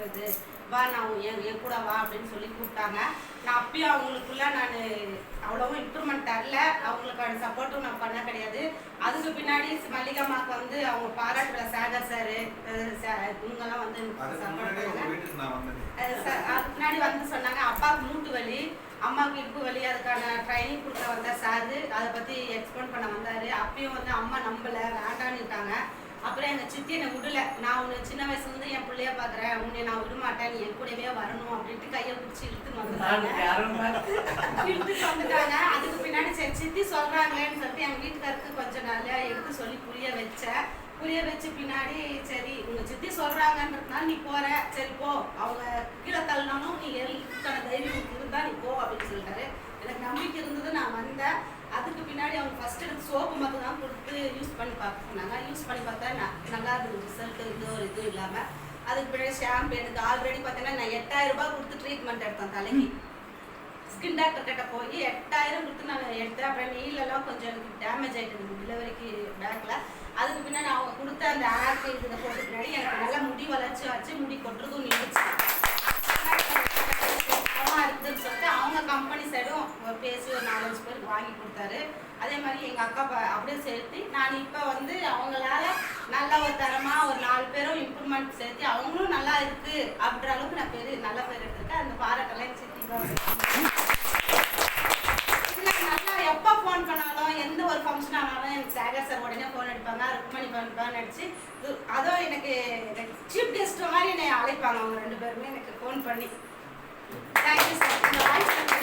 இருக்கிறது, வா நான் என் கூட வா அப்படின்னு சொல்லி கூப்பிட்டாங்க. நான் அப்பயும் அவங்களுக்குள்ள நான் அவ்வளவும் இம்ப்ரூவ்மெண்ட் தரல, அவங்களுக்கான சப்போர்ட்டும் நான் பண்ண கிடையாது. அதுக்கு பின்னாடி மல்லிகாமாக்கு வந்து அவங்க பாராட்டுற சாகர் சார் இவங்கெல்லாம் வந்து சப்போர்ட் பண்ணாங்க. அதுக்கு முன்னாடி வந்து சொன்னாங்க அப்பாவுக்கு மூட்டு வலி, அம்மாவுக்கு இடுப்பு வலி, அதுக்கான ட்ரைனிங் கொடுக்க வந்த சார் அதை பற்றி எக்ஸ்பிளைன் பண்ண வந்தார். அப்பயும் வந்து அம்மா நம்பலை, வேண்டான்னுட்டாங்க. அப்புறம் எங்கள் சித்தி என்னை விடலை, நான் உன்னை சின்ன வயசுலேருந்து என் பிள்ளைய பார்க்குறேன், உன்னை நான் விட மாட்டேன், நீ என் கூடவே வரணும் அப்படின்ட்டு கையை பிடிச்சி இழுத்துன்னு வந்துட்டாங்க. அதுக்கு பின்னாடி சரி சித்தி சொல்கிறாங்களேன்னு சொல்லிட்டு எங்கள் வீட்டுக்காருக்கு கொஞ்சம் நல்லா எடுத்து சொல்லி புரிய வச்சு பின்னாடி சரி உங்கள் சித்தி சொல்கிறாங்கன்றதுனால நீ போகிற, சரி போ, அவங்க கீழே தள்ளினாலும் நீ எழுத்தான தைரியம் இருந்தால் நீ போ அப்படின்னு சொல்லிட்டாரு. எனக்கு நம்பிக்கை இருந்தது, நான் வந்தேன். அதுக்கு பின்னாடி அவங்க ஃபஸ்ட்டு எனக்கு சோப்பு மட்டும் தான் கொடுத்து யூஸ் பண்ணி பார்த்துருந்தாங்க. யூஸ் பண்ணி பார்த்தா நல்லா இருந்தது ரிசல்ட்டு, இது இல்லாமல். அதுக்கு பின்னாடி ஷாம்பு எனக்கு ஆல்ரெடி பார்த்தீங்கன்னா நான் 8000 ரூபாய் கொடுத்து ட்ரீட்மெண்ட் எடுத்தேன் தலைக்கு. ஸ்கின் டாக்டர் கிட்ட போய் 8000 கொடுத்து நான் எடுத்தேன். அப்புறம் நீலெல்லாம் கொஞ்சம் எனக்கு டேமேஜ் ஆகிட்டு டெலிவரிக்கு பேக்கில். அதுக்கு பின்னாடி அவங்க கொடுத்த அந்த ஆர்க்கு இதை போட்டு பின்னாடி எனக்கு நல்லா முடி வளர்ச்சி ஆச்சு, முடி கொட்டுறதும் நின்றுச்சு இருக்குதுன்னு சொல்லிட்டு அவங்க கம்பெனி சைடும் பேசி ஒரு 4-5 பேருக்கு வாங்கி கொடுத்தாரு. அதே மாதிரி எங்கள் அக்கா அப்படியே சேர்த்து நான் இப்போ வந்து அவங்களால நல்ல ஒரு தரமாக ஒரு 4 பேரும் இம்ப்ரூவ்மெண்ட் சேர்த்து அவங்களும் நல்லா இருக்குது அப்படின்ற அளவுக்கு நான் நல்ல பேர் எடுத்திருக்கேன். அந்த பாராட்டெல்லாம் சேர்த்து நல்லா எப்போ ஃபோன் பண்ணாலும் எந்த ஒரு ஃபங்க்ஷன் ஆனாலும் எனக்கு சாகர் சார் உடனே ஃபோன் அடிப்பாங்க, ருக்மணி பண்ணிப்பான்னு நடிச்சு அதுவும் எனக்கு சீஃப் கெஸ்ட் மாதிரி என்னை அழைப்பாங்க. அவங்க 2 பேருமே எனக்கு ஃபோன் பண்ணி தேங்க்யூ சார். இந்த வாய்ஸ்